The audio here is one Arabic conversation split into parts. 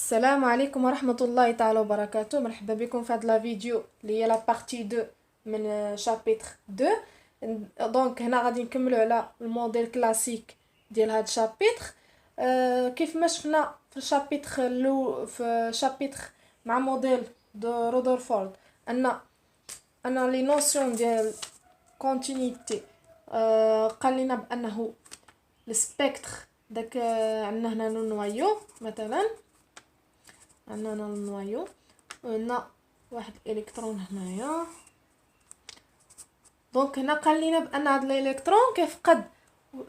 السلام عليكم ورحمة الله تعالى وبركاته. مرحبا بكم في هاد لا فيديو اللي هي لا بارتي 2 من شابيتر 2. دونك هنا غادي نكملوا على الموديل كلاسيك ديال هاد شابيتر. كيف ما شفنا في الشابيتر في شابيتر مع موديل دو رودرفورد ان لي نوسيون ديال كونتينيتي. قال لنا بانه السبيكتر داك عندنا هنا لو نوايو مثلا، عندنا هنا النوايو وعندنا واحد الالكترون هنايا. دونك هنا قال لنا بان هذا الالكترون كيفقد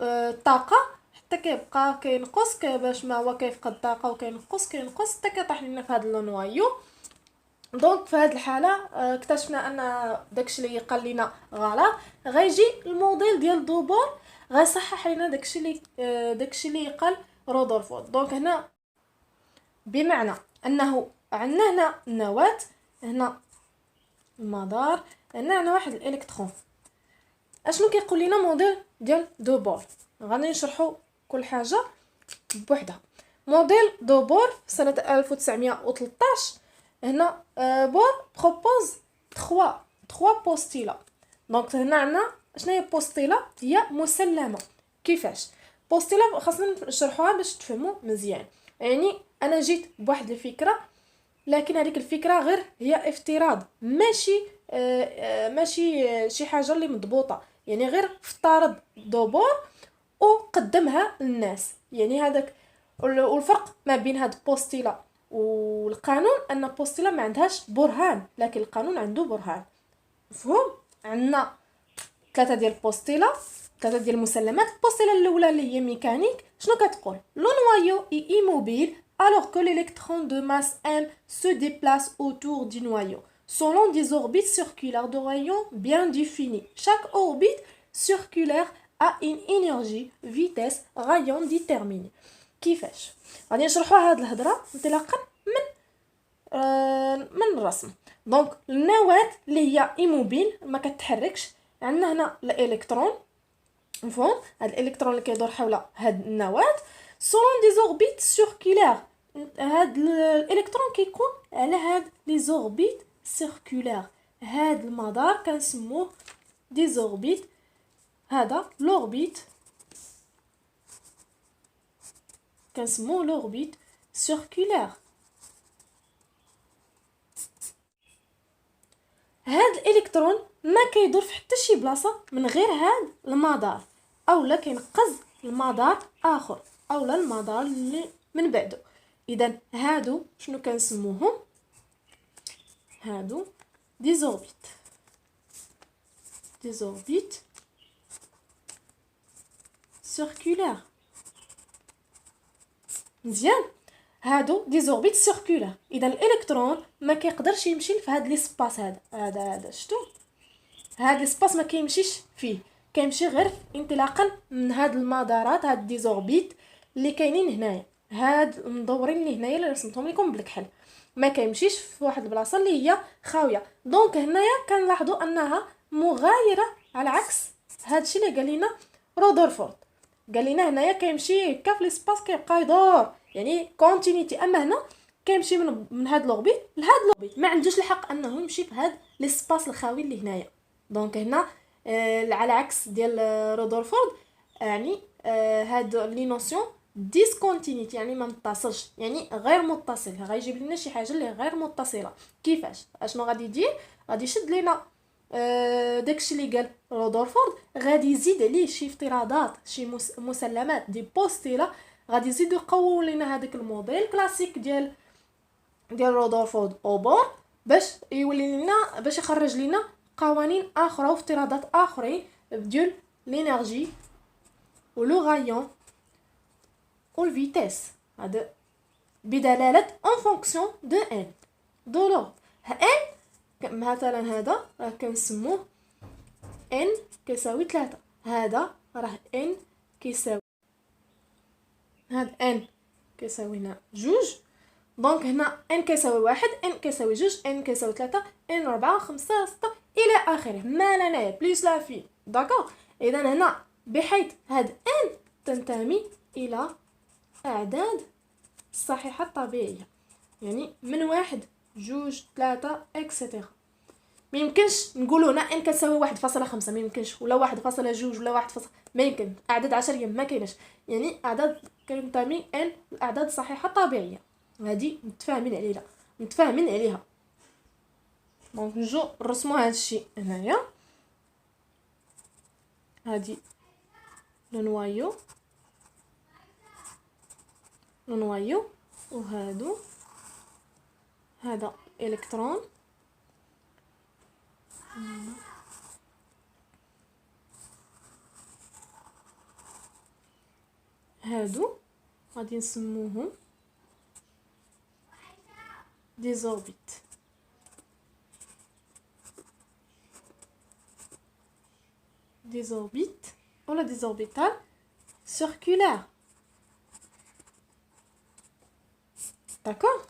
الطاقه حتى كيبقى كينقص باش ما هو كيفقد الطاقه وكينقص حتى كيطيح لنا في هذا النوايو. دونك في هذه الحاله اكتشفنا ان داكشي اللي قال لنا غلط. غيجي الموديل ديال دوبور غيصحح لنا داكشي اللي قال رودرفورد. دونك هنا بمعنى انه عندنا هنا النواة، هنا المدار، هنا واحد الالكترون. اشنو كيقول لنا موديل ديال دوبور؟ غادي نشرحوا كل حاجه بوحدها. موديل دوبور في سنه 1913 هنا بور بروبوز 3 بوستيلا. دونك هنا عندنا شنو هي بوستيلا؟ هي مسلمه. كيفاش بوستيلا؟ خاصنا نشرحوها باش تفهموا مزيان. يعني انا جيت بواحد الفكره، لكن هذيك الفكره غير هي افتراض، ماشي شي حاجه اللي مضبوطه. يعني غير افترض دوبور وقدمها للناس. يعني هذاك والفرق ما بين هاد بوستيلا والقانون ان بوستيلا ما عندهاش برهان، لكن القانون عنده برهان. مفهوم؟ عندنا ثلاثه ديال بوستيلا، ثلاثه ديال المسلمات. البوستيلا الاولى اللي هي ميكانيك شنو كتقول؟ لو نوايو اي immobile alors que l'électron de masse m se déplace autour du noyau selon des orbites circulaires de rayons bien définies. Chaque orbite circulaire a une énergie vitesse rayon déterminée. كيفاش غادي نشرحوا هاد الهضره انطلاقا من الرسم. دونك النواه اللي هي ايموبيل ما كتحركش، عندنا هنا الالكترون. مفهوم؟ هاد الالكترون اللي كيدور حول هاد النواه سولون دي زوربيت سيركولير. هاد الالكترون كيكون على هاد لي زوربيت سيركولير. هاد المدار كنسموه دي زوربيت. هذا لوربيت كنسموه لوربيت سيركولير. هاد الالكترون ما كيدور في حتى شي بلاصه من غير هاد المدار، اولا كينقز المدار اخر، اولا المدار اللي من بعده. اذا هادو شنو كنسموهم؟ هادو دي زوربيت سيركولير. مزيان، هادو دي زوربيت سيركولير. اذا الالكترون ما كيقدرش يمشي في هاد ليسباس. هذا شفتوا؟ هاد ليسباس ما كيمشيش فيه، كيمشي غير انطلاقا من هاد المدارات، هاد دي زوربيت اللي كاينين هنايا، هاد المدورين اللي هنايا اللي رسمتهم لكم بالكحل. ما كيمشيش في واحد البلاصه اللي هي خاويه. دونك هنايا كنلاحظوا انها مغايره على عكس هادشي اللي قال لنا رودرفورد. قال لنا هنايا كيمشي هكا في ليسباس كيبقى يدور، يعني كونتينيتي. اما هنا كيمشي من هاد لوربيت لهاد لوربيت، ما عندوش الحق انه يمشي في هاد ليسباس الخاوي اللي هنايا. دونك هنا على عكس ديال رودرفورد، يعني هاد لي نوسيون ديسكونتينيتي يعني ما متصلش، يعني غير متصل. غيجيب لنا شي حاجه اللي غير متصله. كيفاش؟ اشنو غادي يدير؟ غادي يشد لنا داكشي اللي قال رودرفورد، غادي يزيد عليه شي افتراضات، شي مسلمات دي بوستيلا، غادي يزيدوا يقووا لنا هذاك الموديل كلاسيك ديال رودرفورد اوبور، باش يولي لنا، باش يخرج لنا قوانين اخرى وافتراضات اخرين ديال لينيرجي ولو غايون والفيتيس. هذا بدلاله ان فونكسيون دو ان دولور. ان مثلا هذا راه كنسموه ان كيساوي 3، هذا راه ان كيساوي، هاد ان كيساوي هنا 2. دونك هنا ان كيساوي 1، ان كيساوي 2، ان كيساوي 3، ان 4، 5، 6 الى اخره، ما لا نهايه بليس لا في. داكوغ؟ اذا هنا بحيث هاد ان تنتمي الى اعداد الصحيحه الطبيعيه. يعني من 1 2 3 اكسيتيرا. ما يمكنش نقولوا هنا ان كتساوي 1.5، ما يمكنش، ولا 1.2 ولا 1 ما يمكن. اعداد عشريه ما كايناش، يعني اعداد كنتمي ان الاعداد الصحيحه طبيعيه. هذه متفاهمين عليها. دونك نجو نرسمو هذا الشيء هنايا. هذه لو نوايو وهادو، هذا الكترون، هادو غادي نسموهم ديزوربيت. ولا ديزوربيتال سيركولار. داكوغ.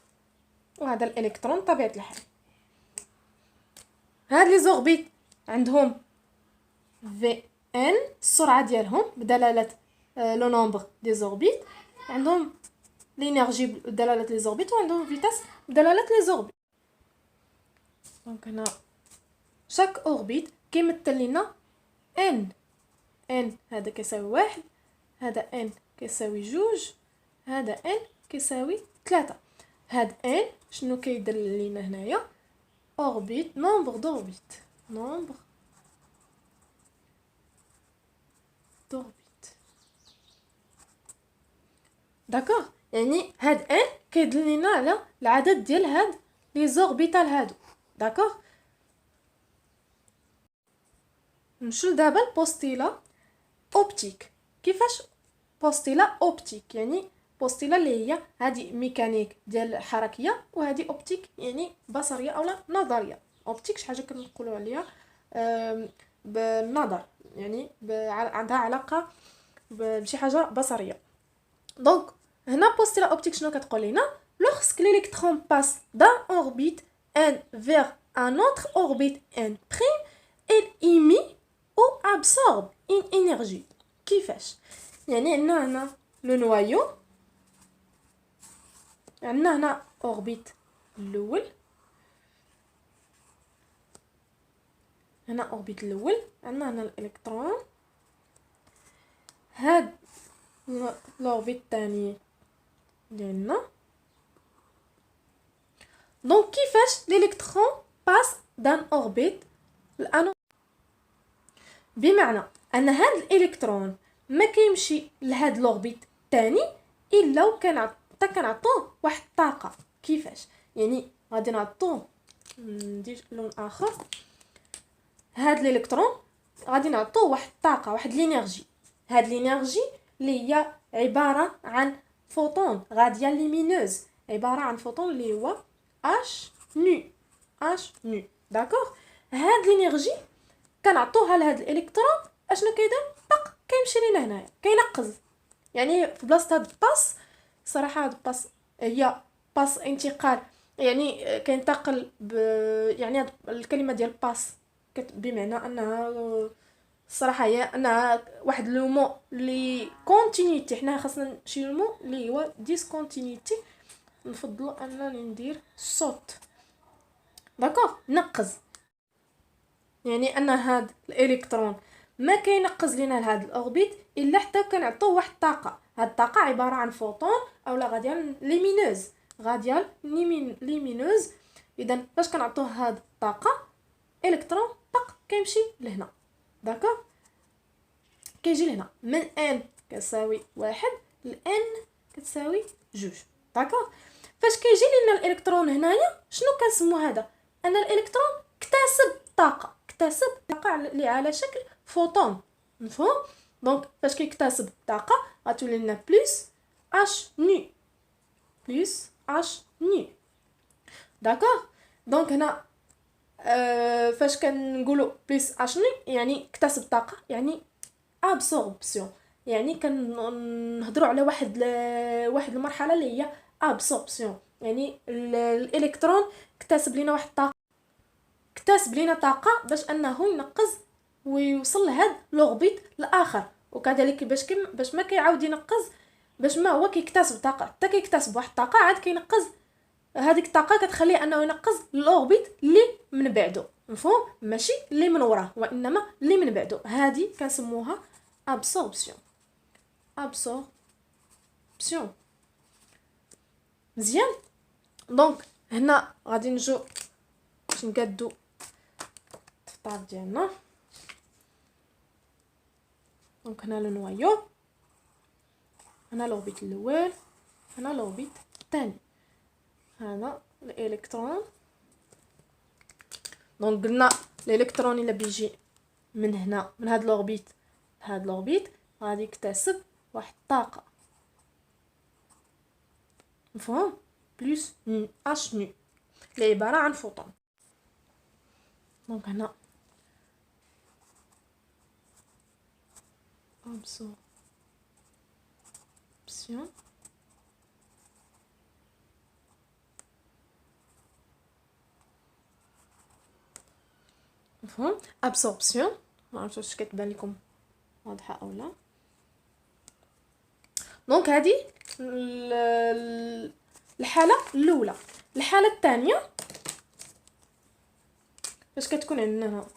وهذا الالكترون طبيعه الحال. هاد لي زوربيت عندهم في ان السرعه ديالهم بدلاله لو نومبر دي زوربيت، عندهم لينيرجي بدلاله لي زوربيت، وعندهم فيتاس بدلاله لي زوربيت. دونك هنا شاك اوربيت كيمثل لنا ان هذا كيساوي 1، هذا ان كيساوي 2، هذا ان كيساوي 3. هاد ان شنو كيدير لينا هنايا؟ اوربيت، نومبر دوربيت، داكوغ. يعني هاد ان كيدل لينا على العدد ديال هاد لي زوربيتال هادو. داكوغ. نمشيو دابا لبوستيلا اوبتيك. كيفاش بوستيلا اوبتيك؟ يعني بوستيلا اللي هي هذه ميكانيك ديال حركيه، وهذه اوبتيك يعني بصريه اولا نظريه. اوبتيك شي حاجه كنقولوا عليها بالنظر، يعني عندها علاقه بشي حاجه بصريه. دونك هنا بوستيلا اوبتيك شنو كتقول لنا؟ lorsque l'électron passe d'un orbite n vers un autre orbite n', il émet ou absorbe une énergie. كيفاش؟ يعني عندنا هنا لو نوايو، عندنا هنا اوربيت الاول، هنا اوربيت الاول، عندنا هنا الالكترون، هاد لوربيت الثاني ديالنا. دونك كيفاش الالكترون باس دان اوربيت لانو؟ بمعنى ان هاد الالكترون ما كيمشي لهاد لوربيت الثاني الا كنعطوه واحد الطاقه. كيفاش؟ يعني غادي نعطوه، ندير لون اخر، هاد الالكترون غادي نعطوه واحد الطاقه، واحد لينيرجي. هاد لينيرجي اللي هي عباره عن فوتون غاديان ليمينوز، عباره عن فوتون اللي هو اش نو. داكوغ. هاد لينيرجي كنعطوها لهاد الالكترون، اشنو كيدير؟ طق كيمشي لينا هنايا كينقز. يعني في بلاصه هاد الباس، صراحه هاد الباس هي باس انتقال، يعني كينتقل يعني هاد الكلمه ديال باس بمعنى انها الصراحه هي انها واحد لو مو لي كونتينيتي. حنا خاصنا شي مو اللي هو ديسكونتينيتي، نفضلوا انني ندير صوت. داكوغ. نقز يعني ان هاد الالكترون ما كينقز لينا لهاد الاوربيت الا حتى كنعطوه واحد الطاقه. هاد الطاقه عباره عن فوتون اولا غاديان ليمينوز. اذا فاش كنعطوه هاد الطاقه، الكترون طق كيمشي لهنا. داكوغ. كيجي لهنا من ان كتساوي 1 ل ان كتساوي 2. داكوغ. فاش كيجي لنا الالكترون هنايا شنو كنسمو هذا؟ ان الالكترون اكتسب طاقه اللي على شكل فوتون. مفهوم؟ دونك فاش كيكتسب الطاقه غتولي لنا بلس اش ني. داكوغ. دونك هنا فاش كنقولوا بلس اش ني يعني اكتسب طاقه، يعني ابسوربسيون. يعني كنهضروا على واحد المرحله اللي هي ابسوربسيون، يعني الالكترون اكتسب لينا طاقه باش انه ينقز ويوصل لهاد لوربيت الاخر. وكذلك باش ما كيعاود ينقز، باش ما هو كيكتسب طاقه حتى كيكتسب واحد الطاقه عاد كينقز هذيك الطاقه كتخليه انه ينقص الاوربيت اللي من بعدو، مفهوم؟ ماشي اللي من وراه وانما اللي من بعدو. هذه كنسموها ابسوربسيون. ابسوربسيون مزيان. دونك هنا غادي نجو باش نقادو التفطار ديالنا. دونك هنا لو نوايو، هنا لوربيت الاول، هنا لوربيت الثاني، هذا الالكترون. دونك قلنا الالكترون الا بيجي من هنا من هاد لوربيت لهاد لوربيت غادي يكتسب واحد الطاقه، مفهوم؟ بلس اش نو اللي عباره عن فوطون. دونك هنا absorption مفهوم؟ ابسوربسيون معرفتش واش كتبان لكم واضحه او لا. دونك هذه الحاله الاولى. الحاله الثانيه فاش كتكون عندنا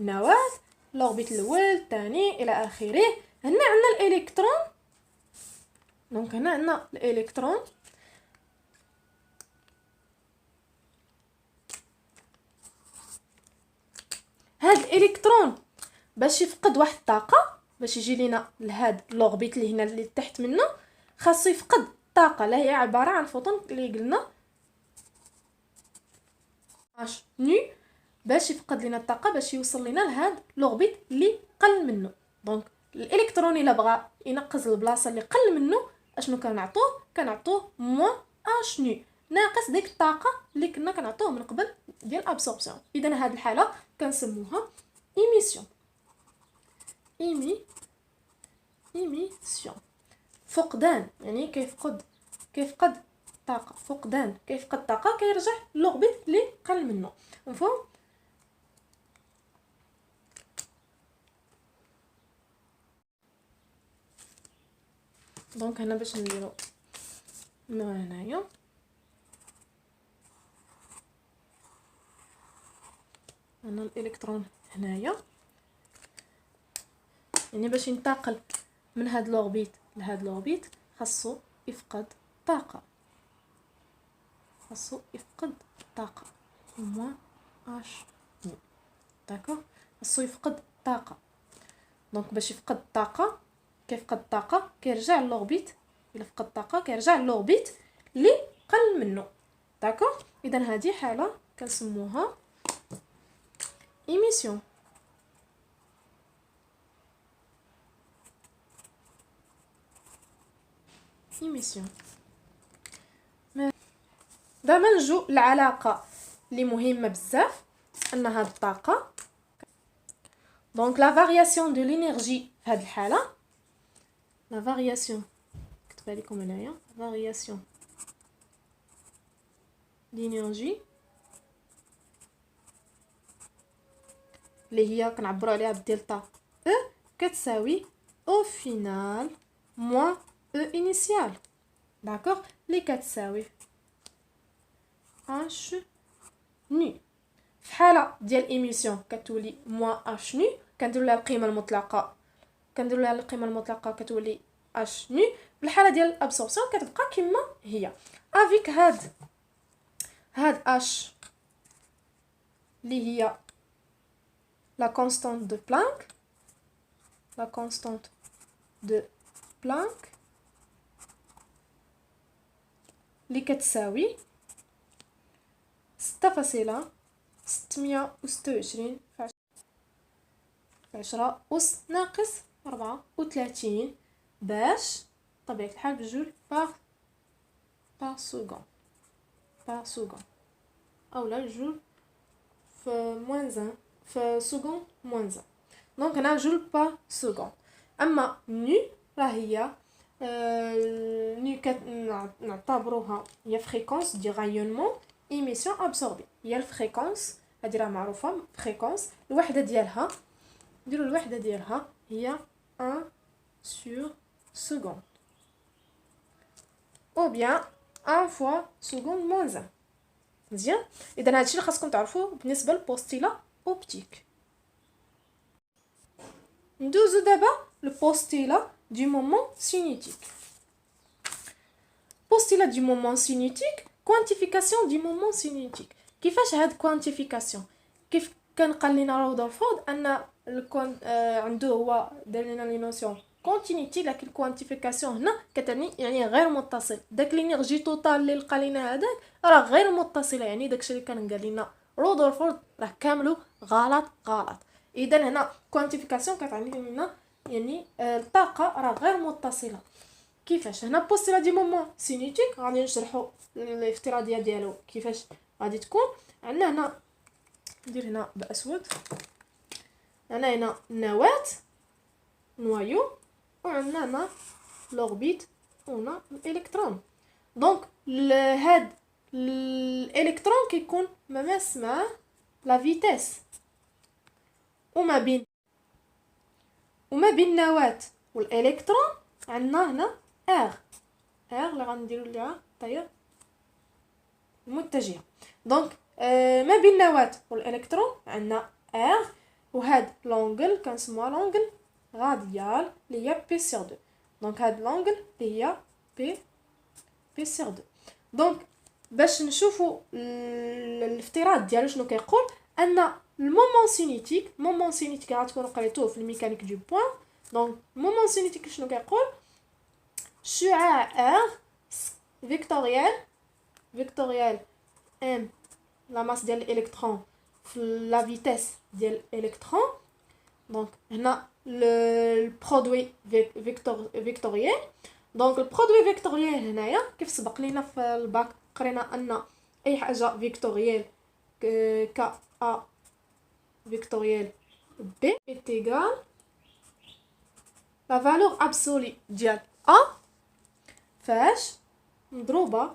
النواه، لوربيت الاول الثاني الى اخره. هنا عندنا الالكترون. دونك هنا عندنا الالكترون، هاد الالكترون باش يفقد واحد الطاقه باش يجي لينا لهاد لوربيت اللي هنا اللي تحت منه، خاصو يفقد الطاقه اللي هي عباره عن فوطون اللي قلنا اش نو، باش يفقد لينا الطاقه باش يوصل لينا لهاد لوربيت اللي قل منه. دونك الالكترون الا بغى ينقص البلاصه اللي قل منه اشنو كنعطوه موان اش نو، ناقص ديك الطاقه اللي كنا كنعطوه من قبل ديال ابسوربسيون. اذا هاد الحاله كنسموها ايميسيون. ايميسيون فقدان، يعني كيفقد طاقه. فقدان كيفقد طاقه كيرجع لوربيت اللي قل منه، مفهوم؟ دونك هنا باش نديرو هنايا انا الالكترون هنايا، يعني باش ينتقل من هاد لوربيت لهاد لوربيت خاصو يفقد طاقه، موان اش ني. داكوغ، خاصو يفقد طاقه. دونك باش يفقد الطاقه، كيفقد الطاقه كيرجع للوربيت، الا فقد الطاقه كيرجع للوربيت اللي قل منه. داكوغ، اذا هذه حاله كنسموها ايميسيون. دابا نجو العلاقه اللي مهمه بزاف ان هاد الطاقه. دونك لا فارياسيون دو لينيرجي في هاد الحاله، لا فارياسيون كتبها لكم هنايا، فارياسيون لينيرجي اللي هي كنعبروا عليها بالدلتا او كتساوي او فينال موان او انيسيال. داكوغ، اللي كتساوي اش ني. في حاله ديال ايميسيون كتولي موان اش ني، كنديروا لها القيمه المطلقه كتولي اش ني. في الحاله ديال الابسوربسيون كتبقى كما هي افيك هاد اش اللي هي لا كونستانت دو بلانك اللي كتساوي 6.626 في 10 أس ناقص 34 باش طبيعة الحال بجول بار سكون اولا جول في موان في سكون موان. دونك هنا جول بار سكون. اما نو راه هي نو نعتبروها هي فريكونس دي رايونمون ايميسيون ابسوربي. هي الفريكونس هادي راه معروفه، فريكونس الوحده ديالها نديرو الوحده ديالها هي 1 sur seconde ou bien 1 fois seconde moins 1. مزيان. اذا هادشي اللي خاصكم تعرفوه بالنسبه للبوستيلا اوبتيك. ندوزو دابا البوستيلا دو مومون سينيتيك. بوستيلا دو مومون سينيتيك، كوانتيفيكاسيون دو مومون سينيتيك. كيفاش هاد كوانتيفيكاسيون؟ كيف كان قال لنا رودرفورد ان عنده هو دار لنا لي نوسيون كونتينيتي، لكن الكوانتيفيكاسيون هنا كتعني يعني غير متصل. داك لينيرجي توتال اللي لقى لنا هذاك راه غير متصله، يعني داكشي اللي كان قال لنا رودرفورد راه كاملو غلط غلط. اذا هنا كوانتيفيكاسيون كتعني لنا يعني الطاقه راه غير متصله. كيفاش؟ هنا بوستيلا دي مومون سينيتيك غادي نشرحوا الافتراضيه ديالو كيفاش غادي تكون. عندنا هنا ندير هنا باسود، هنا النواه نوايو، وعندنا هنا لوربيت وهنا الالكترون. دونك هاد الالكترون كيكون مماس مع لا فيتيس، وما بين النواه والالكترون عندنا هنا ار اللي غنديروا ليها التيار المتجهه. دونك ما بين النواه والالكترون عندنا ار، وهاد لونغل كنسموها لونغل راديال اللي هي بي سير 2. دونك هاد لونغل اللي هي بي سير 2. دونك باش نشوفوا الافتراض ديالو شنو كيقول، ان المومون سينيتيك غتكونوا قريتوه في الميكانيك دو بوين. دونك المومون سينيتيك شنو كيقول؟ شعاع ار فيكتوريال ام لا ماس ديال الالكترون في لا فيتيس ديال الالكترون. دونك هنا البرودوي فيكتوريال. دونك البرودوي فيكتوريال هنايا كيف سبق لينا في الباك قرينا ان اي حاجه فيكتوريال ك ا فيكتوريال بي ايتيغال لا فالور ابسولي ديال ا فاش مضروبه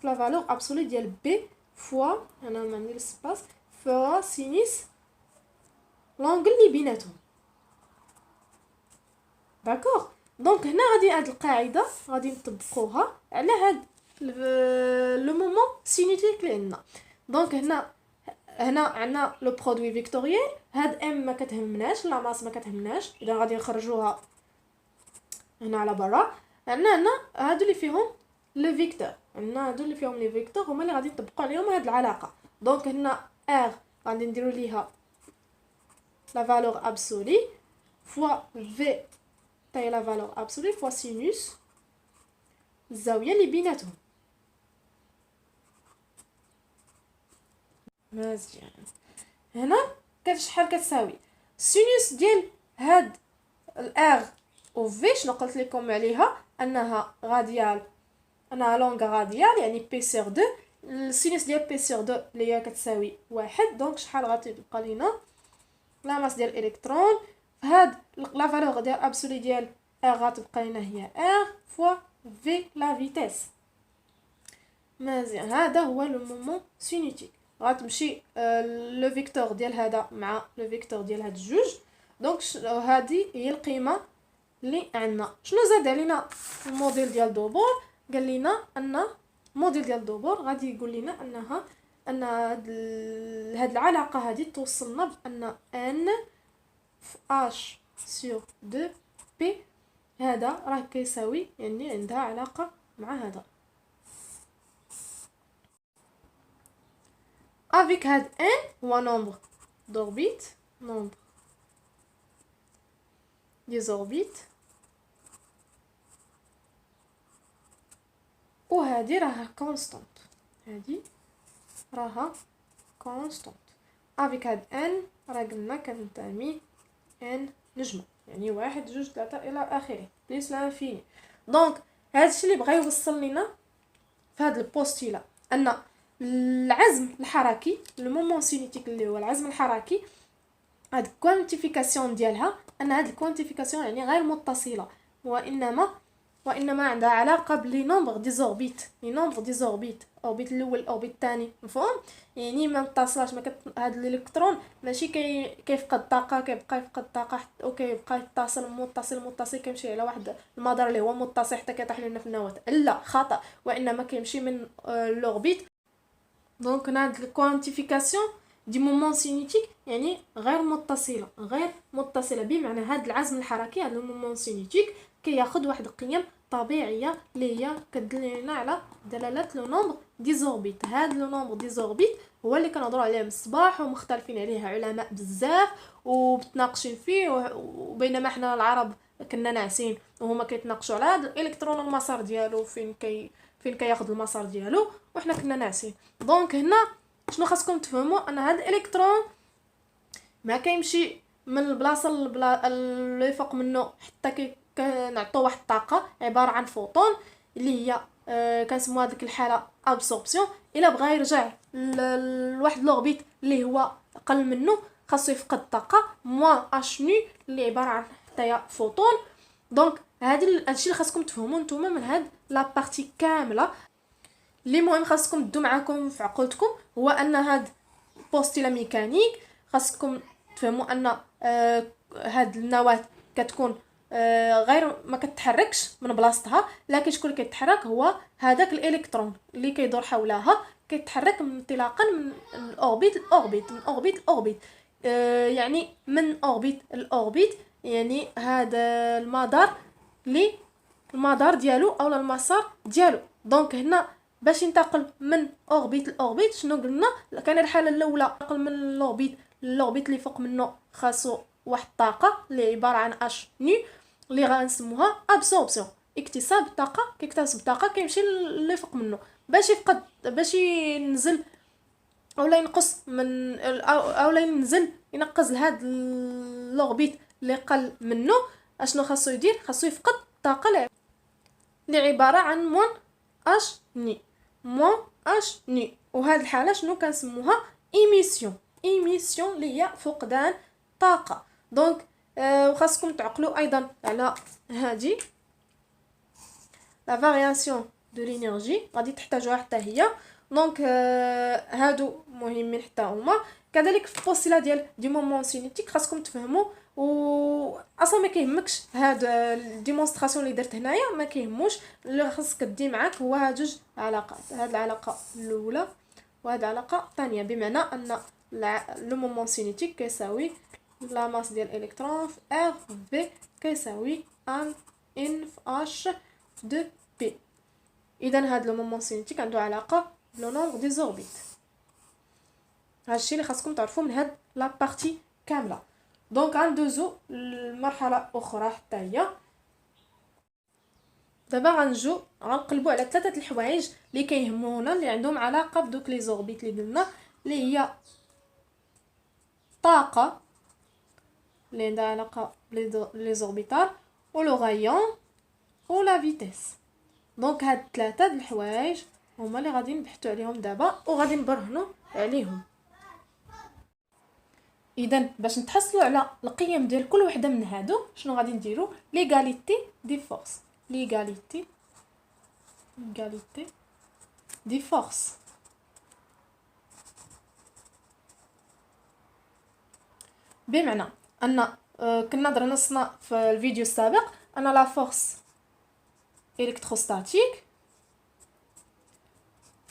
في لا فالور ابسولي ديال بي فوا انا معني السباس فوا سينيس لونغل اللي بيناتهم. داكوغ. دونك هنا غادي هاد القاعده غادي نطبقوها على هاد لو مومون سينيتيك اللي عندنا. دونك هنا عندنا لو برودوي فيكتوريال، هاد ام ما كتهمناش، لا ماس ما كتهمناش، اذا غادي نخرجوها هنا على برا. عندنا هادو اللي فيهم لو فيكتور، عندنا هادو اللي فيهم لي فيكتور هما اللي غادي نطبقوا عليهم هاد العلاقه. دونك هنا ار غادي نديروا ليها لا فالور ابسولي فوا في تاي لا فالور ابسولي فوا سينوس الزاويه اللي بيناتهم. مزيان. هنا شحال كتساوي سينوس ديال هاد الار و في شنو قلت لكم عليها انها غاديال، انها لونغ غاديال يعني بي سير 2. السينوس ديال بي سير 2 اللي هي كتساوي 1. دونك شحال غتبقى لينا لا ماس ديال الالكترون هاد لا فالور ديال ابسولي ديال ار غتبقى لنا هي ار فوا في لا فيتيس. مزيان. هذا هو لو مومون سينيتيك. غتمشي لو فيكتور ديال هذا مع لو فيكتور ديال هاد الجوج. دونك هذه هي القيمه اللي عندنا. شنو زاد علينا الموديل ديال دوبور؟ قال لنا ان الموديل ديال دوبور غادي يقول لنا انها ان هاد العلاقه هذه توصلنا بان ان في اش سور 2 بي هذا راه كيساوي يعني عندها علاقه مع هذا. avec هاد n هو nombre d'orbites, nombre des orbites، وهادي راها constant، هادي راها constant avec هاد n راه قلنا كنتمي n نجمة، يعني 1 2 3 الى اخره بليس لانفيني. دونك هادشي اللي بغا يوصل لنا في هاد البوستيلا ان العزم الحركي المومون سينيتيك اللي هو العزم الحركي، هاد الكوانتيفيكاسيون ديالها ان هاد الكوانتيفيكاسيون يعني غير متصله، وانما عندها علاقه بلي نومبر دي زوربيت، لي نومبر دي زوربيت، اوربيت الاول اوربيت الثاني، مفهوم؟ يعني ما متصلاش، هاد الالكترون ماشي كيفقد الطاقه كيبقى يفقد الطاقه وكيبقى يتصل متصل كيمشي على واحد المدار اللي هو متصل حتى كيطيح لنا في النواه. لا، خطا. وانما كيمشي من الاوربيت دونك هاد الكوانتيفيكاسيون دي مومون سينيتيك يعني غير متصله بمعنى هاد العزم الحركي، هاد المومون سينيتيك كياخذ واحد القيم طبيعيه اللي هي كدلنا على دلاله لو نومبر دي زوربيت. هاد لو نومبر دي زوربيت هو اللي كنهضروا عليه من الصباح ومختلفين عليه علماء بزاف وبتناقشين فيه، وبينما حنا العرب كنا ناعسين وهما كيتناقشوا على هاد الالكترون المسار ديالو فين كياخذ المسار ديالو وحنا كنا ناعسين. دونك هنا شنو خاصكم تفهموا، ان هذا الالكترون ما كيمشي من البلاصه اللي فوق منه حتى كنعطوه واحد الطاقه عباره عن فوتون اللي هي كنسموها ديك الحاله ابسوربسيون. الا بغى يرجع لواحد لوربيت اللي هو اقل منه خاصو يفقد الطاقه موان اش ني اللي عباره عن حتى فوتون. دونك هادشي اللي خاصكم تفهموا نتوما من هاد لا بارتي كامله. اللي مهم خاصكم تدو معاكم في عقولتكم هو ان هاد بوستيلا ميكانيك خاصكم تفهموا ان هاد النواه كتكون غير ما كتحركش من بلاصتها، لكن شكون اللي كيتحرك هو هذاك الالكترون اللي كيدور حولها، كيتحرك انطلاقا من الاوربيت لاوربيت، من اوربيت لاوربيت. يعني من اوربيت لاوربيت يعني هذا المدار ديالو او المسار ديالو. دونك هنا باش ينتقل من اوربيت لاوربيت شنو قلنا؟ كان الحاله الاولى نقل من الاوربيت اللي فوق منه خاصو واحد الطاقه اللي عباره عن اش ني اللي غنسموها ابسوربسيون، اكتساب الطاقه. كيكتسب الطاقه كيمشي اللي فوق منه باش ينزل اولا ينقص من اولا ينقز لهاد الاوربيت اللي قل منه. اشنو خاصو يدير؟ خاصو يفقد الطاقه اللي عباره عن موان اش ني. وهاد الحاله شنو كنسموها؟ ايميسيون اللي هي فقدان طاقه. دونك وخاصكم تعقلوا ايضا على هادي لا فارياسيون دو لينيرجي غادي تحتاجوها حتى هي. دونك هادو مهمين حتى هما. كذلك في البوستيلا دي مومون سينيتيك خاصكم تفهموا اصلا ما كيهمكش هاد الديمونستراسيون اللي درت هنايا، ما كيهموش. اللي خاصك دي معاك هو هاد جوج علاقات، هاد العلاقه الاولى وهاد العلاقه الثانيه، بمعنى ان لو مومون سينيتيك كيساوي لا ماس ديال الالكترون في ار في كيساوي ان في اش دو بي. اذا هاد لو مومون سينيتيك عنده علاقه بلو نومبر دي زوربيت. هادشي اللي خاصكم تعرفوا من هاد لا بارتي كامله. دونك غندوزو لمرحله اخرى حتى هي. دابا غنقلبوا على ثلاثه الحوايج اللي كيهمونا اللي عندهم علاقه بدوك لي زوربيت اللي قلنا، اللي هي طاقه اللي عندها علاقه بلي زوربيتال ولو غايون ولا فيتيس. دونك هاد ثلاثه د الحوايج هما اللي غادي نبحثوا عليهم دابا وغادي نبرهنوا عليهم. اذا باش نتحصلوا على القيم ديال كل وحده من هادو شنو غادي نديروا؟ ليغاليتي دي فورس. ليغاليتي دي فورس بمعنى ان كنا درنا في الفيديو السابق ان لا فورس الكتروستاتيك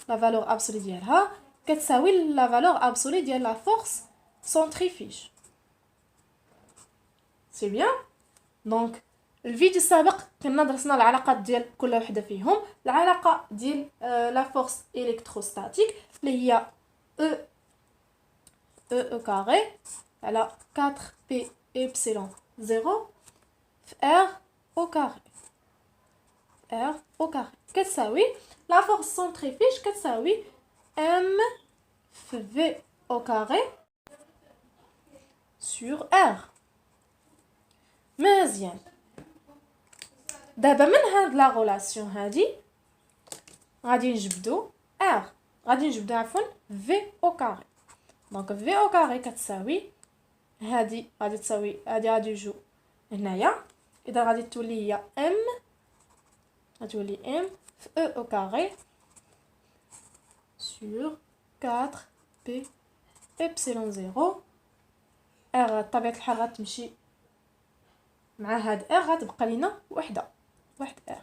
لا فالور ابسولي ديالها كتساوي لا فالور ابسولي ديال لا فورس سنتريفيج. سي بيان. دونك الفيديو السابق كنا درسنا العلاقات ديال كل وحده فيهم. العلاقه ديال لا فورس الكتروستاتيك اللي هي او كاري على 4 بي ايبسيلون 0 في ار او كاري كتساوي لا فورس سنتريفيج كتساوي ام في في او كاري sur R. مزيان. دابا من هاد لا غولاسيون هادي غادي نجبدو عفوا في او كاري. دونك في او كاري كتساوي هادي غادي تساوي غادي يجو هنايا، اذا غادي تولي هي ام في او كاري sur 4 بي ابسيلون 0 ار. طبيعه الحال غتمشي مع هاد ار غتبقى لينا واحد ار.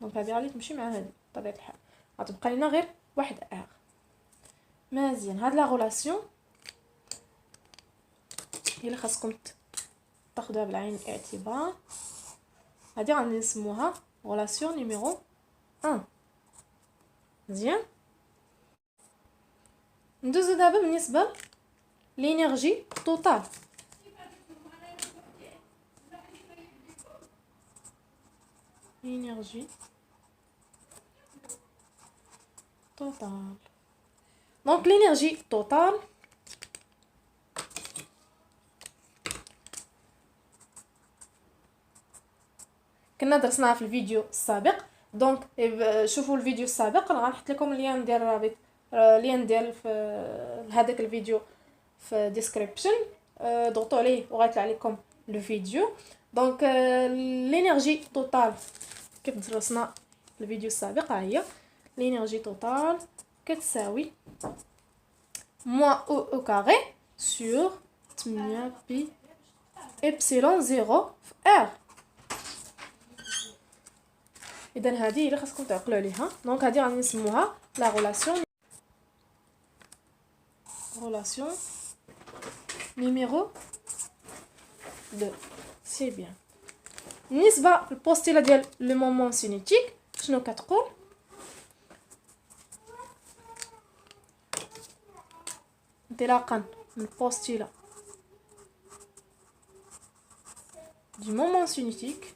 دونك هادي غادي تمشي مع هادي بطبيعه الحال غتبقى لينا غير واحد ار. مزيان. هاد لا غولاسيون هي اللي خاصكم تاخدوها بعين الاعتبار. هادي غادي نسموها غولاسيون نيميرو 1. مزيان. ندوزو دابا بالنسبه لينيرجي توتال. énergie totale. Donc l'énergie totale كنا درسناها في الفيديو السابق. دونك شوفوا الفيديو السابق، غنحط لكم اللين ديال الرابط، اللين ديال في هذاك الفيديو في ديسكريبشن، ضغطوا عليه وغيطلع لكم لو فيديو. دونك لينيرجي توتال كيف درسنا في الفيديو السابق، ها هي لينيرجي توتال كتساوي موان او كاري سور 8 بي إبسيلون 0 في ار. اذا هذه هي اللي خاصكم تعقلوا عليها. دونك هذه غادي نسموها لا غولاسيون نيميرو 2. سي بيان. بالنسبه للبوستيلا ديال لو مومون سينيتيك شنو كتقول؟ انطلاقا من البوستيلا دي مومون سينيتيك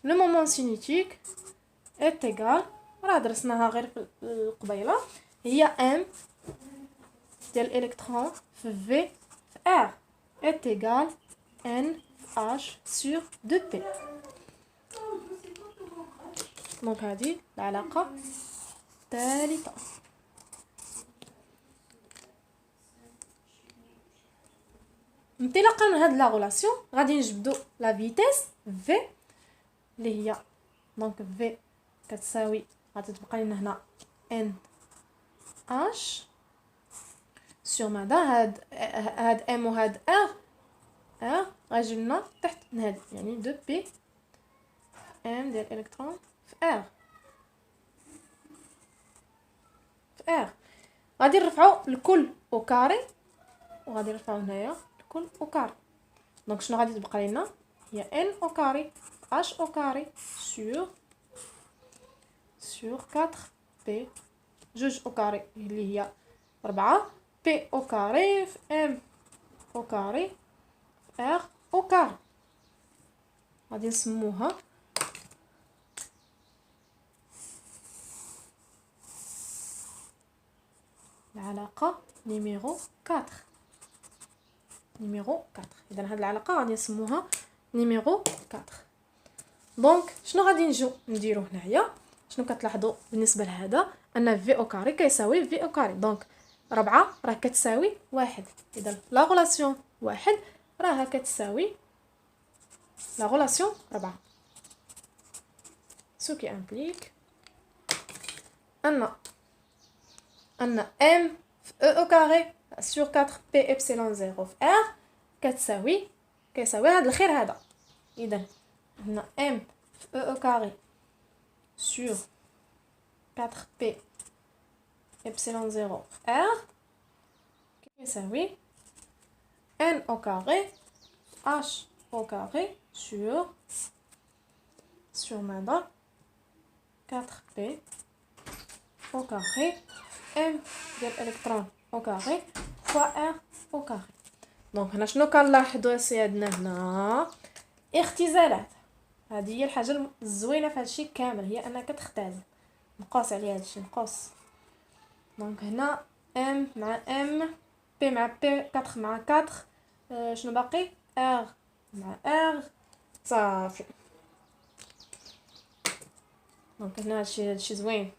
لو مومون سينيتيك est égal، راه درسناها غير في القبيله، هي ام ديال الالكترون في في ار est égal n h sur 2p. دونك هذه العلاقه الثالثه. انطلاقا من هاد لا غولاسيون غادي نجبدو لا فيتيس في اللي هي دونك في كتساوي غادي تبقى لنا هنا ان اش سور ماذا هاد ام وهاد ار غاجي لنا تحت هاد، يعني 2 بي ام ديال الالكترون في ار غادي نرفعوا الكل او كاري وغادي نرفعوا هنايا الكل او كاري. دونك شنو غادي تبقى لنا؟ هي ان او كاري h au carré sur 4p جوج au carré اللي هي 4 p au carré في m au carré في r au carré. غادي نسموها العلاقة نيميرو 4. اذا هاد العلاقة غادي نسموها نيميرو 4. دونك شنو غادي نجيو نديرو هنايا؟ شنو كتلاحظوا بالنسبه لهذا؟ ان في او كاري كيساوي في او كاري، دونك 4 راه كتساوي 1. اذا لا غولاسيون 1 راها كتساوي لا غولاسيون 4. سو كي امبليك ان ام في او كاري سور 4 بي إبسيلون 0 في ار كيساوي هذا الخير هذا. اذا هنا m في e au carré sur 4p epsilon 0 في r يساوي n au carré h au carré sur ماذا 4p au carré m ديال الالكترون au carré fois r au carré. دونك هنا شنو كنلاحظوا سيادنا؟ هنا اختزالات. هذه هي الحاجه الزوينه في هادشي كامل، هي انك تختزل. نقص عليها هادشي نقص. دونك هنا ام مع ام، بي مع بي، 4 مع 4، شنو باقي؟ ار مع ار، صافي. دونك هنا هادشي زوين.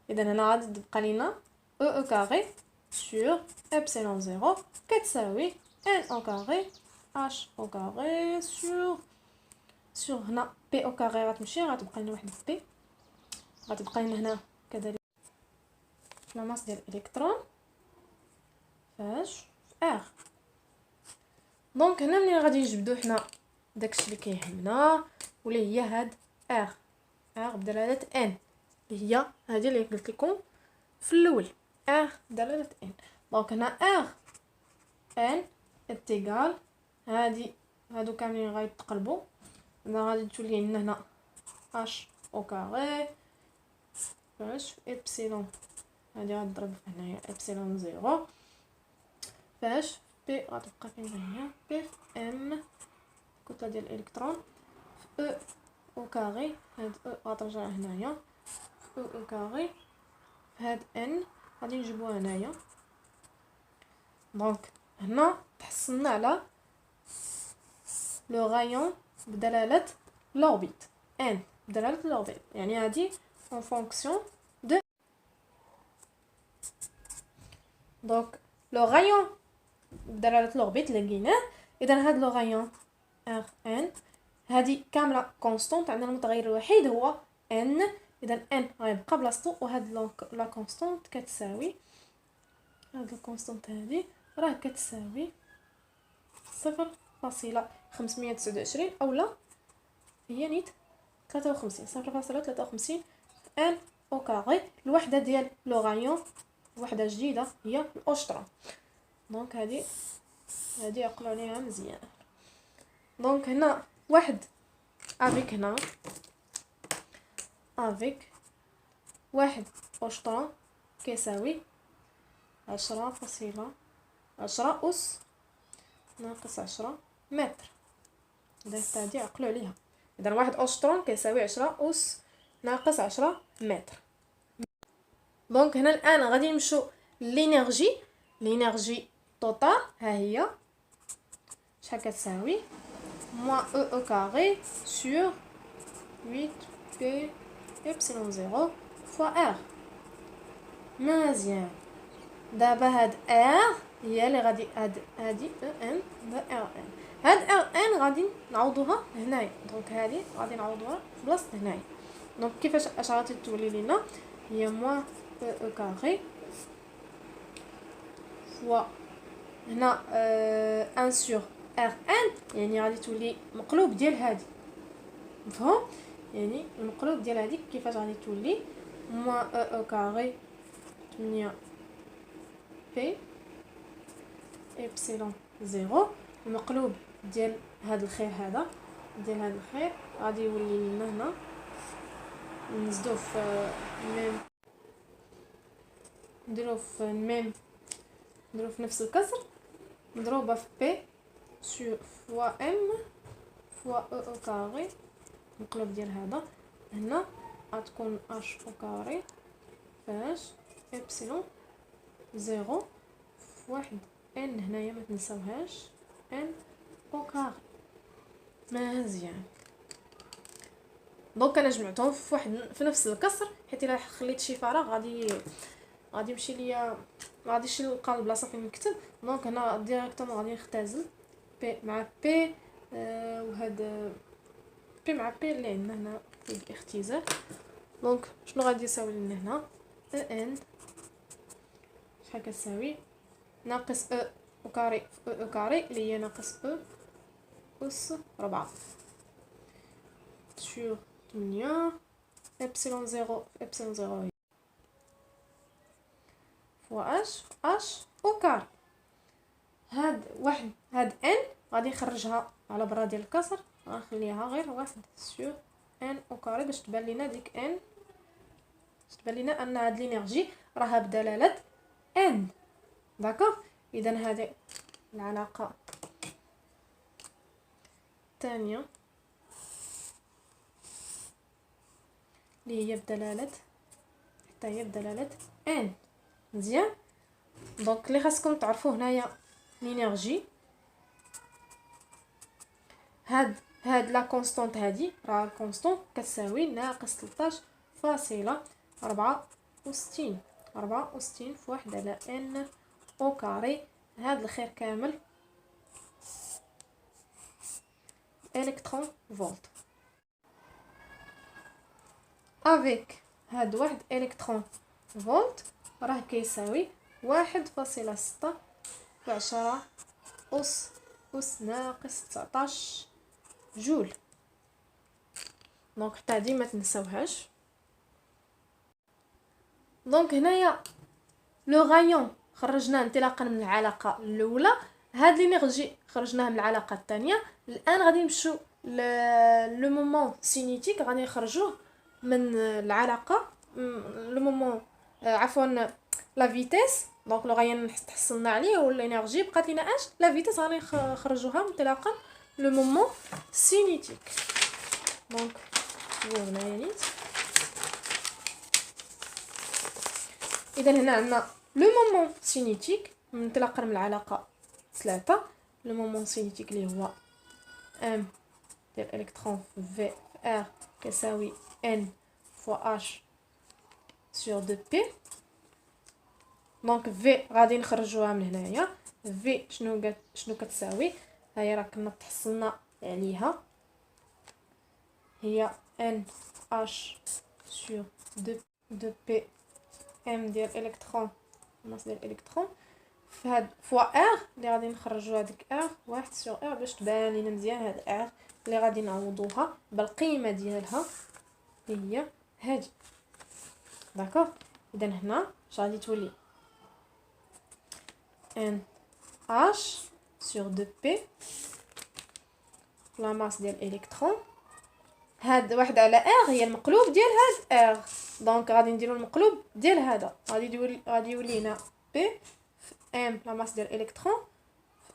اذا هنا غادي تبقى لينا او كاري سور ابسيلون 0 كتساوي ان او كاري h au carré sur هنا p au carré غتمشي غتبقى لنا واحد p، غتبقى لنا هنا كذلك لا ماس ديال الالكترون فاش في r. دونك هنا ملي غادي نجبدو حنا داكشي اللي كيهمنا واللي هي هاد ار بدلاله ان، اللي هي هذه اللي قلت لكم في الاول، ار بدلاله ان. دونك هنا ار ان اتيغال هادو كاملين غيتقلبوا، هنا غادي تولي لنا هنا اش او كاري فاش ابسيلون هادي غتضرب هنايا ابسيلون زيرو فاش بي غتبقى فين هي بي في ام كتله ديال الالكترون في او او كاري، هاد او غترجع هنايا او او كاري، هاد ان غادي نجيبوها هنايا. دونك هنا تحصلنا على لو غايون بدلاله لوربيت ان بدلاله لوربيت، يعني هادي en fonction de donc le rayon بدلاله لوربيت اللي لقيناه. اذا هاد لو غايون ار ان هادي كامله كونستونت، عندنا المتغير الوحيد هو ان، اذا ان غيبقى بلاصتو، وهاد لا كونستونت كتساوي هاد الكونستونت هادي راه كتساوي 0.529 اولا هي نيت 53 0.53 ان او كاري. الوحده ديال لو غايون وحده جديده هي الاوشترون، دونك هادي عقلوا عليها مزيان. دونك هنا واحد افيك هنا افيك واحد اوشترون كيساوي 10.10 أس ناقص 10 متر. اذا هادي عقلوا عليها، اذا واحد اوشترون كيساوي 10 أس ناقص 10 متر. دونك هنا الان غادي نمشيو لينيرجي توتال، ها هي شحال كتساوي موان او او كاري سور 8 بي ابسيلون 0 فوا ار. مزيان. دابا هاد ار هي اللي غادي هادي او ان ار ان، هاد ار ان غادي نعوضوها هنايا، دونك هادي غادي نعوضوها في بلاصه هنايا. دونك كيفاش اش غادي تولي لينا هي موان او او كاري فوا هنا ان سور ار ان، يعني غادي تولي مقلوب ديال هادي، مفهوم؟ يعني المقلوب ديال هاديك كيفاش غادي تولي موان او او كاري 8 بي ابسيلون 0، المقلوب ديال هاد الخير هذا غادي يولي لنا هنا نزيدوه في ميم نديروه في نفس الكسر مضروبه في بي سو فوا ام فوا او او كاري، المقلوب ديال هذا هنا غتكون اش او كاري فاش ابسيلون 0 واحد ان هنايا ما تنساوهاش ان او كاري. مزيان. دونك انا جمعتهم في نفس الكسر، حيت الا خليت شي فراغ غادي يمشي ليا ما غاديش نلقى البلاصه فين نكتب. دونك هنا ديريكتومون غادي نختزل بي مع بي وهاد بي مع بي اللي عندنا هنا في الاختزال. دونك شنو غادي يساوي لنا هنا ان شحال كتساوي ناقص او كاري في او كاري اللي هي ناقص او أس 4 سور 8 ابسيلون 0 ابسيلون 0 فوا اش او كاري. هاد ان غادي نخرجها على برا ديال الكسر، غنخليها غير واحد سور ان او كاري باش تبان لينا ديك ان، تبان لينا ان هاد لينيرجي راها بدلاله ان. داكوغ. اذا هذه العلاقه الثانيه اللي هي بدلاله حتى هي بدلاله ان. مزيان. دونك اللي خاصكم تعرفوا هنايا لينيرجي هاد لا كونستونت هادي راه كونستونت كتساوي ناقص 13.64 في واحد على ان او كاري. هاد الخير كامل الكترون فولت افيك هاد واحد الكترون فولت راه كيساوي 1.6 في 10 أس أس ناقص 19 جول. دونك حتى هادي ما تنساوهاش. دونك هنايا لو غايون خرجناه انطلاقا من العلاقه الاولى، هاد لينيرجي خرجناها من العلاقه الثانيه. الان غادي نمشيو لو مومون سينيتيك، غادي نخرجوه من العلاقه لو مومون عفوا لا فيتيس. دونك لو غايون تحصلنا عليه والانرجي بقات لينا اش لا فيتيس، غادي نخرجوها انطلاقا لو مومون سينيتيك. دونك هنايا نيت. اذا هنا عندنا لو مومون سينيتيك انطلاقا من العلاقه 3. لو مومون سينيتيك اللي هو ام ديال الالكترون في ار كيساوي ان فوا اش سور 2 بي. دونك في غادي نخرجوها من هنايا. في شنو كتساوي؟ هيا راه كنا تحصلنا عليها، هي ان اش سور 2 بي ام ديال الالكترون ماس ديال الالكترون فهاد فوا ار اللي غادي نخرجوا هذيك ار 1 سور ار باش تبان لينا مزيان. هاد ار اللي غادي نعوضوها بالقيمه ديالها هي هادي. داكوغ. اذا هنا اش غادي تولي ان اش سور 2 بي لا ماس ديال الالكترون. هاد واحد على ار هي المقلوب ديال هاد ار، دونك غادي نديرو المقلوب ديال هذا، غادي يولي لنا بي في ام لا ماس ديال الالكترون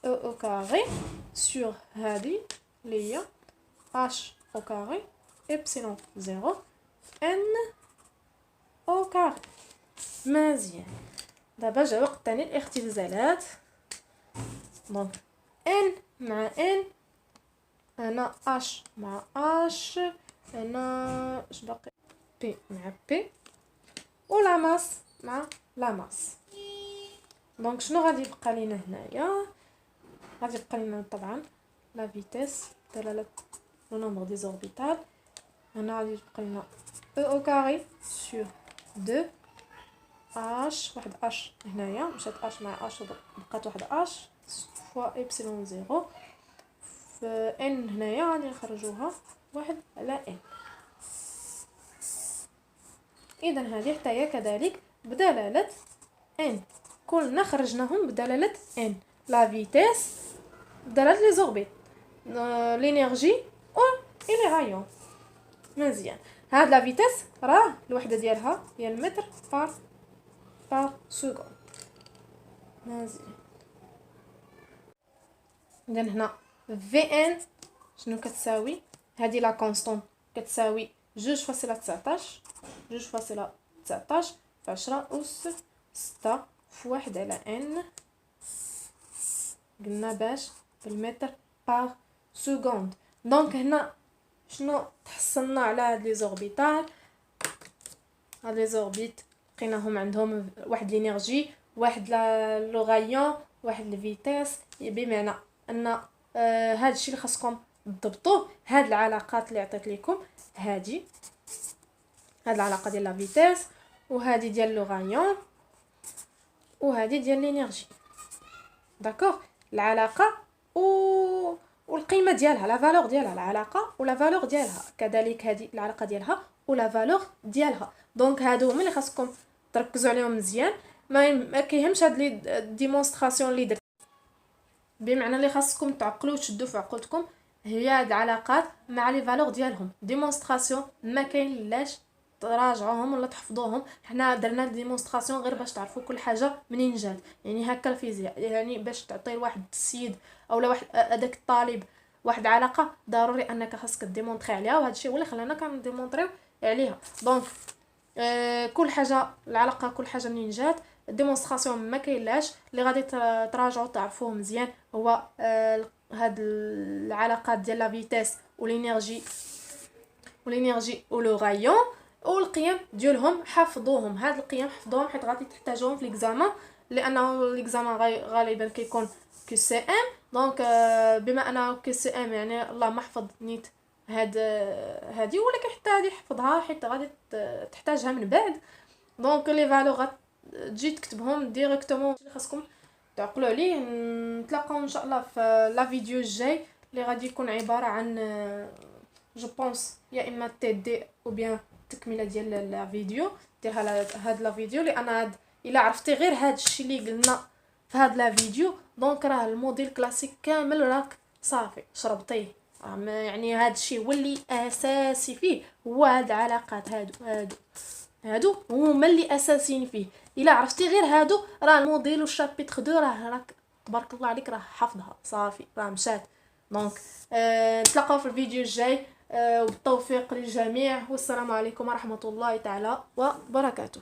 في او كاري سور هادي اللي هي اش او كاري ابسيلون 0 في ان او كاري. مزيان. دابا جا وقت ثاني الاختزالات. دونك ان مع ان، هنا اش مع اش، هنا اش باقي بي مع بي، ولا ماس مع لا ماس. دونك شنو غادي يبقى لينا هنايا؟ غادي يبقى لينا طبعا لا فيتيس دلاله لو نومبر دي زوربيتال. هنا غادي يبقى لنا او كاري سور 2 اش، واحد اش هنايا مشات اش مع اش بقات واحد اش فوا ايبسيلون 0 في ان. هنايا غادي نخرجوها واحد على ان. اذا هذه حتى هي كذلك بدلاله ان، كلنا خرجناهم بدلاله ان. لا فيتيس بدلاله لي زوربيت، لينيرجي و لي غايون. مزيان. هاد لا فيتيس راه الوحده ديالها هي المتر بار سكوند. مزيان. اذا هنا في ان شنو كتساوي؟ هذه لا كونستون كتساوي 2.19 2.19 في 10 أس 6 في 1 على ان، قلنا باش بالمتر بار سكوند. دونك هنا شنو تحصلنا على هاد لي زوربيتال؟ هاد لي زوربيت لقيناهم عندهم واحد لينيرجي، واحد لو غايون، واحد الفيتيس. بمعنى ان هاد الشيء اللي خاصكم تضبطوه، هاد العلاقات اللي عطيت لكم، هاد العلاقه ديال لا فيتيس، وهذه ديال لو غايون، وهذه ديال لينيرجي. داكوغ. العلاقه والقيمه ديالها، لا فالور ديالها، العلاقه ولا فالور ديالها، كذلك هذه العلاقه ديالها ولا فالور ديالها. دونك هادو هما اللي خاصكم تركزوا عليهم مزيان. ما كيهمش هاد لي ديمونستراسيون اللي درت، بمعنى اللي خاصكم تعقلوا وتشدوا في عقلتكم هي هاد العلاقات مع لي فالور ديالهم. ديمونستراسيون ما كاين لاش تراجعوهم ولا تحفظوهم، حنا درنا ديمونستراسيون غير باش تعرفوا كل حاجه منين جات. يعني هكا الفيزياء، يعني باش تعطي لواحد السيد اولا واحد هذاك الطالب واحد علاقه، ضروري انك خاصك ديمونطري عليها، وهذا الشيء هو اللي خلانا كنديمونطريو عليها. دونك كل حاجه العلاقه كل حاجه منين جات، الديمونستراسيون ما كاينلاش. اللي غادي تراجعوا تعرفوه مزيان هو هاد العلاقات ديال لا فيتيس ولينيرجي ولو غايون، والقيم ديالهم حفظوهم. هاد القيم حفظوهم حيت غادي تحتاجوهم في ليكزامان، لانه ليكزامان غالبا كيكون كي سي ام. دونك بما انه كي سي ام يعني الله محفظ نيت هادي، ولكن حتى هادي حفظها حيت غادي تحتاجها من بعد. دونك لي فالور تجي تكتبهم ديريكتومون. خاصكم تعقلوا عليه. نتلاقاو ان شاء الله في لا فيديو الجاي اللي غادي يكون عباره عن جو بونس يا اما تي دي او بيان التكمله ديال لا فيديو ديال هاد لا فيديو، لان هاد الا عرفتي غير هاد الشيء اللي قلنا في هاد لا فيديو دونك راه الموديل كلاسيك كامل راك صافي شربتيه. يعني هاد الشيء هو اللي اساسي فيه، هو هاد العلاقات هادو هما اللي اساسيين فيه. الا عرفتي غير هادو راه الموديل والشابيتر 2 راك تبارك الله عليك راه حافظها صافي راه مشات. دونك نتلاقاو في الفيديو الجاي، وبالتوفيق للجميع، والسلام عليكم ورحمه الله تعالى وبركاته.